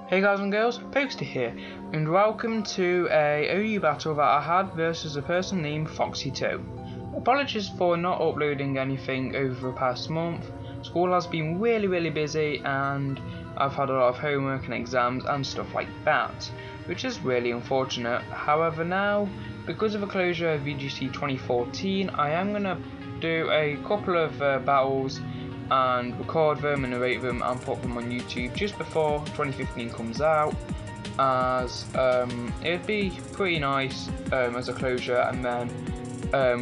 Hey guys and girls, Pokester here, and welcome to a OU battle that I had versus a person named foxi2. Apologies for not uploading anything over the past month. School has been really busy and I've had a lot of homework and exams and stuff like that, which is really unfortunate. However, now, because of the closure of VGC 2014, I am going to do a couple of battles and record them and narrate them and put them on YouTube just before 2015 comes out, as it'd be pretty nice as a closure, and then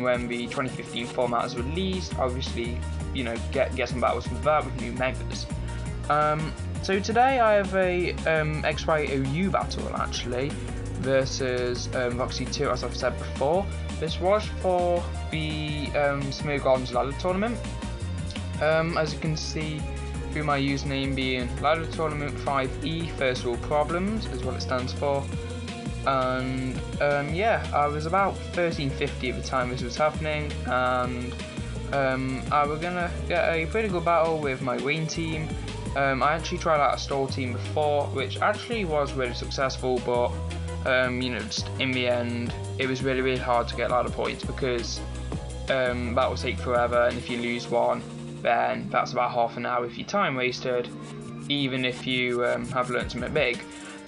when the 2015 format is released, obviously, you know, get some battles with that with new megas. So today I have a XYOU battle actually versus foxi2, as I've said before. This was for the Smoke Gardens ladder tournament. As you can see through my username being Ladder Tournament 5E First World Problems is what it stands for, and yeah, I was about 1350 at the time this was happening, and I was gonna get a pretty good battle with my Wayne team. I actually tried out a stall team before, which actually was really successful, but you know, just in the end it was really hard to get ladder points because battles take forever, and if you lose one, then that's about half an hour of your time wasted, even if you have learnt something big.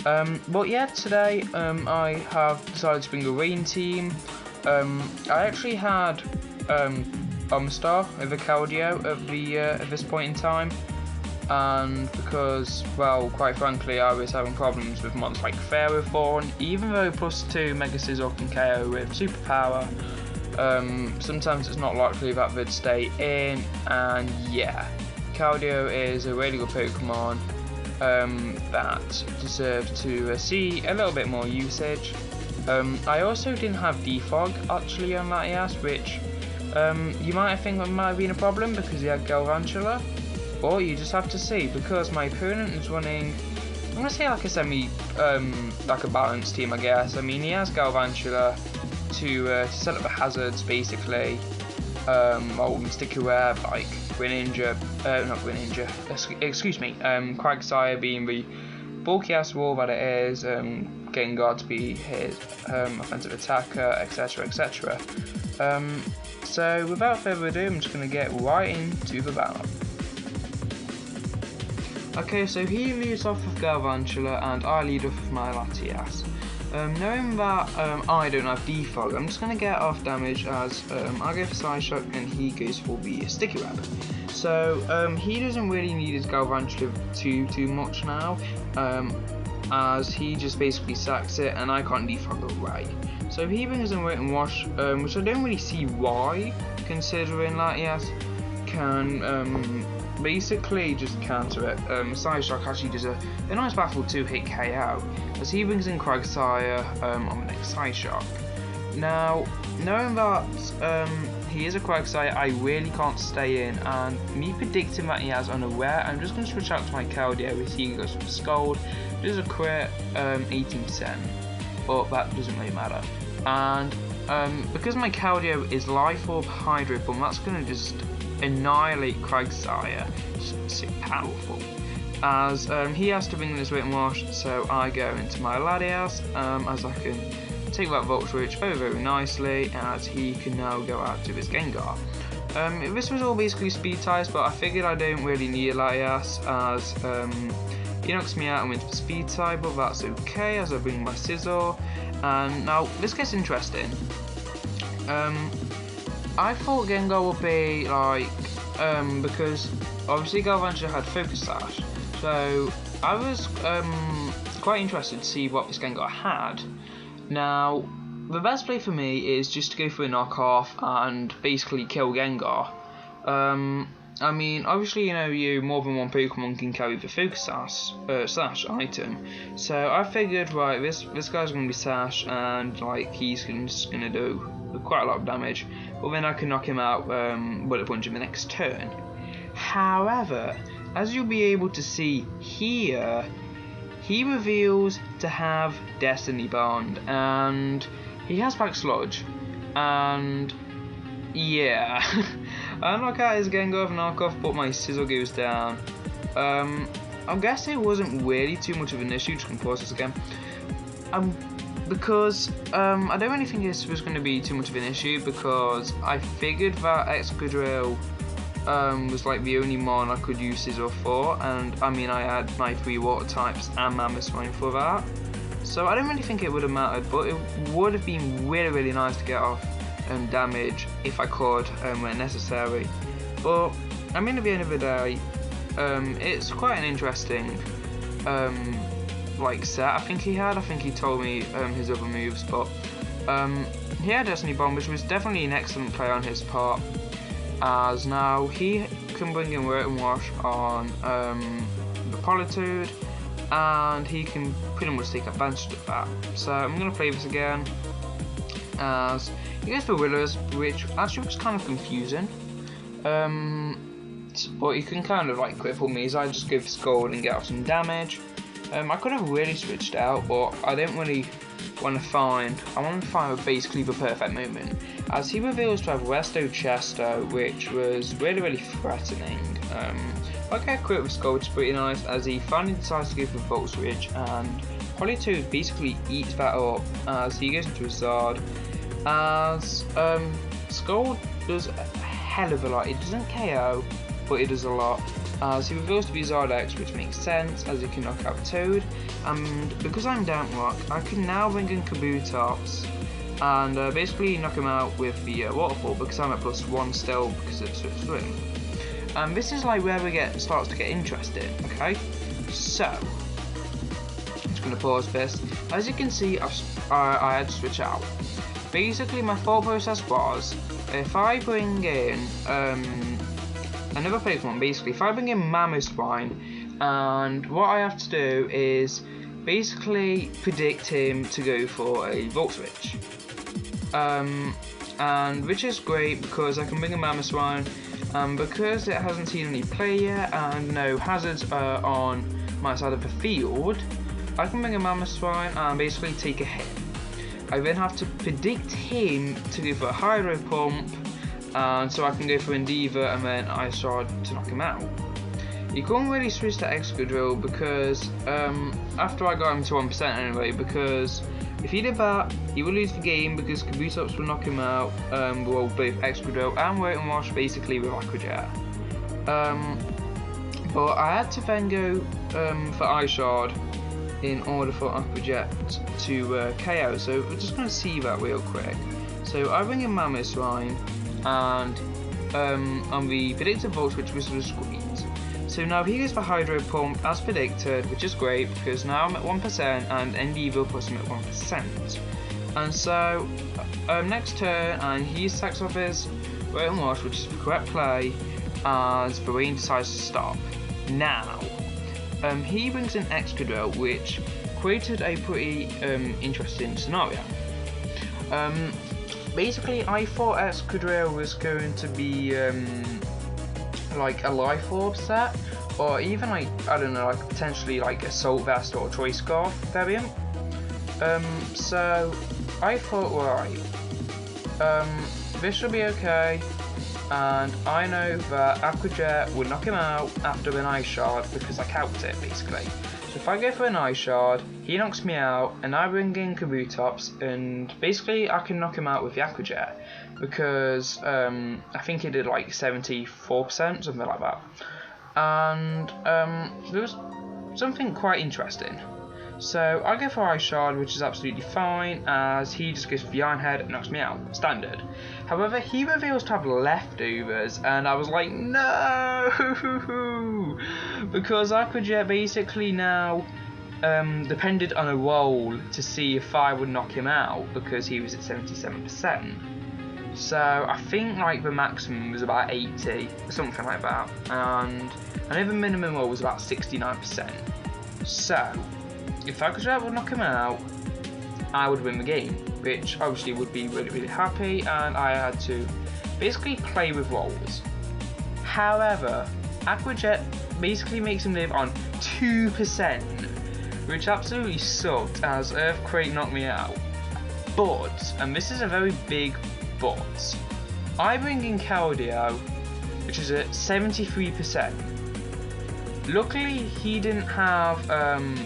But yeah, today I have decided to bring a rain team. I actually had Star over Caldio at this point in time, and because, well, quite frankly, I was having problems with monsters like Pharaohthorn, even though +2 Mega Scizor can KO with superpower. Sometimes it's not likely that they'd stay in, and yeah, Caldio is a really good Pokemon that deserves to see a little bit more usage. I also didn't have Defog actually on Latias, which you might think that might have been a problem because he had Galvantula, or you just have to see, because my opponent is running, I'm going to say like a like a balanced team, I guess. I mean, he has Galvantula to set up the hazards basically, Sticky Web, like Greninja, excuse me, Quagsire being the bulky ass wall that it is, Gengar to be his offensive attacker, etc. So without further ado, I'm just going to get right into the battle. Okay, so he leads off with Galvantula and I lead off with my Latias. Knowing that I don't have Defog, I'm just going to get off damage as I go for Side Shock and he goes for the Sticky Web. So he doesn't really need his Galvantula too much now, as he just basically sacks it and I can't Defog away. So he brings in Wait and Wash, which I don't really see why, considering Latias can basically just counter it. Side Shock actually does a nice baffle 2-hit KO, as he brings in Quagsire on the next Side Shock. Now, knowing that he is a Quagsire, I really can't stay in, and me predicting that he has Unaware, I'm just going to switch out to my Caldio as he goes for Scold. Does a crit 18%, but that doesn't really matter. And because my Caldio is Life Orb Hydro Pump, that's going to just annihilate Quagsire, just so powerful. As he has to bring this Wait and Wash, so I go into my Latias, as I can take that Volt Switch very nicely, as he can now go out to his Gengar. This was all basically speed ties, but I figured I don't really need a Latias, as he knocks me out and wins for speed tie, but that's okay as I bring my Scizor. And now this gets interesting. I thought Gengar would be like, because obviously Galvantula had Focus Sash, so I was quite interested to see what this Gengar had. Now, the best play for me is just to go for a knockoff and basically kill Gengar. I mean, obviously, you know, more than one Pokemon can carry the Focus Sash item, so I figured, right, this guy's gonna be Sash, and like he's just gonna do quite a lot of damage, but then I can knock him out, Bullet Punch in the next turn. However, as you'll be able to see here, he reveals to have Destiny Bond, and he has Back Sludge, and yeah, I knock out his Gengar with knockoff, but my Scizor goes down. I guess it wasn't really too much of an issue. Just gonna pause this again. Because I don't really think this was going to be too much of an issue, because I figured that Excadrill was like the only mon I could use Scizor for, and I mean I had my 3 water types and Mammothswine for that, so I don't really think it would have mattered, but it would have been really nice to get off damage if I could when necessary. But I mean, at the end of the day, it's quite an interesting like set. I think he told me his other moves, but he had Destiny Bomb, which was definitely an excellent play on his part, as now he can bring in Wet and Wash on the Politude, and he can pretty much take advantage of that. So I'm going to play this again, as he goes for Willers, which actually was kind of confusing, but you can kind of like cripple me, so I just go for Scald and get off some damage. I could have really switched out, but I didn't really want to find basically the perfect moment, as he reveals to have Resto Chesto, which was really threatening. Okay, crit with Scald, which is pretty nice, as he finally decides to go for Volt Switch, and Politude basically eats that up as he goes into a Zard, as Scald does a hell of a lot. It doesn't KO, but it does a lot, as he reveals to be Zardex, which makes sense as he can knock out Toad, and because I'm Damp Rock, I can now bring in Kabutops and basically knock him out with the Waterfall, because I'm at +1 still because it's Swift Swim. And this is like where we starts to get interesting, okay? So, I'm just going to pause this. As you can see, I had to switch out. Basically, my thought process was, if I bring in another Pokemon, basically, if I bring in Mammothswine, and what I have to do is basically predict him to go for a Volt Switch. And which is great because I can bring in Mammothswine, because it hasn't seen any play yet and no hazards are on my side of the field, I can bring in Mammothswine and basically take a hit. I then have to predict him to go for a Hydro Pump, and so I can go for Endeavour and then Ice Shard to knock him out. You can't really switch to Excadrill because after I got him to 1% anyway, because if he did that, he would lose the game because Kabutops will knock him out, well, both Excadrill and Wet and Wash basically with Aqua Jet. But I had to then go for Ice Shard in order for Aqua Jet to KO, so we're just going to see that real quick. So I bring in Mammothswine, and on the predicted Volt Switch, which was great. So now he goes for Hydro Pump as predicted, which is great because now I'm at 1% and Endeavour puts him at 1%. And so next turn, and he sacks off his Wet and Wash, which is the correct play, as the rain decides to stop. Now he brings in Excadrill, which created a pretty interesting scenario. Basically, I thought Excadrill was going to be like a Life Orb set, or even like, I don't know, like potentially like Assault Vest or Choice Scarf variant. So I thought, right, this should be okay, and I know that Aqua Jet would knock him out after an Ice Shard because I counted it basically. So if I go for an Ice Shard, he knocks me out, and I bring in Kabutops, and basically I can knock him out with the Aqua Jet, because I think he did like 74%, something like that. And there was something quite interesting. So I go for Ice Shard, which is absolutely fine, as he just goes for the Iron Head and knocks me out, standard. However, he reveals to have leftovers, and I was like, no! Because Aqua Jet basically now depended on a roll to see if I would knock him out, because he was at 77%. So I think like the maximum was about 80, something like that, and I know the minimum roll was about 69%. So if Aqua Jet would knock him out, I would win the game, which obviously would be really happy, and I had to basically play with rolls. However, Aqua Jet basically makes him live on 2%, which absolutely sucked as Earthquake knocked me out. But, and this is a very big but, I bring in Keldeo, which is at 73%. Luckily, he didn't have,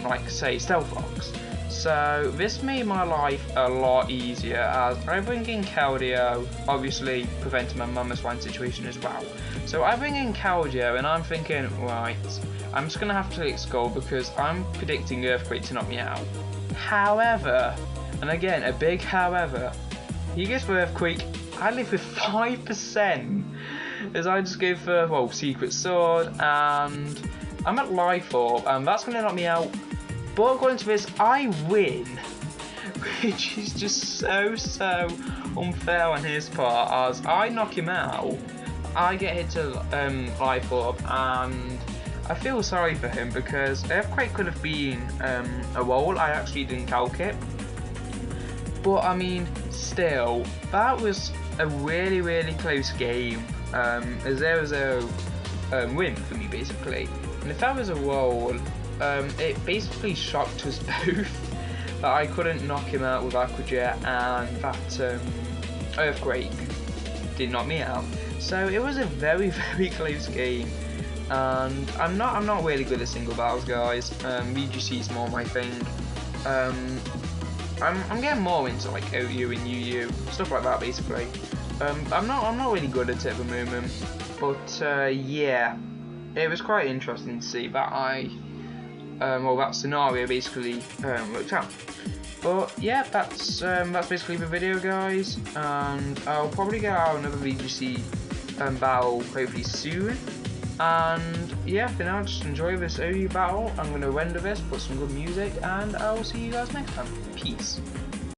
like, say, Stealth Fox. So this made my life a lot easier, as I bring in Keldeo, obviously preventing my Mama Swine situation as well. So I bring in Keldeo, and I'm thinking, right, I'm just going to have to take Skull because I'm predicting Earthquake to knock me out. However, and again, a big however, he gets for Earthquake, I live with 5%, as I just go for, well, Secret Sword, and I'm at Life Orb, and that's going to knock me out. But according to this, I win, which is just so unfair on his part, as I knock him out, I get hit to Life Orb, and I feel sorry for him because Earthquake could have been a roll. I actually didn't calc it. But I mean, still, that was a really close game. A 0-0 win for me, basically. And if that was a roll, it basically shocked us both that I couldn't knock him out with Aqua Jet, and that Earthquake did knock me out. So it was a very close game, and I'm not really good at single battles, guys. VGC is more my thing. I'm getting more into like OU and UU, stuff like that, basically. I'm not really good at it at the moment, but yeah, it was quite interesting to see that that scenario basically worked out. But yeah, that's basically the video, guys, and I'll probably get out another VGC battle hopefully soon. And yeah, for now, just enjoy this OU battle. I'm going to render this, put some good music, and I'll see you guys next time. Peace.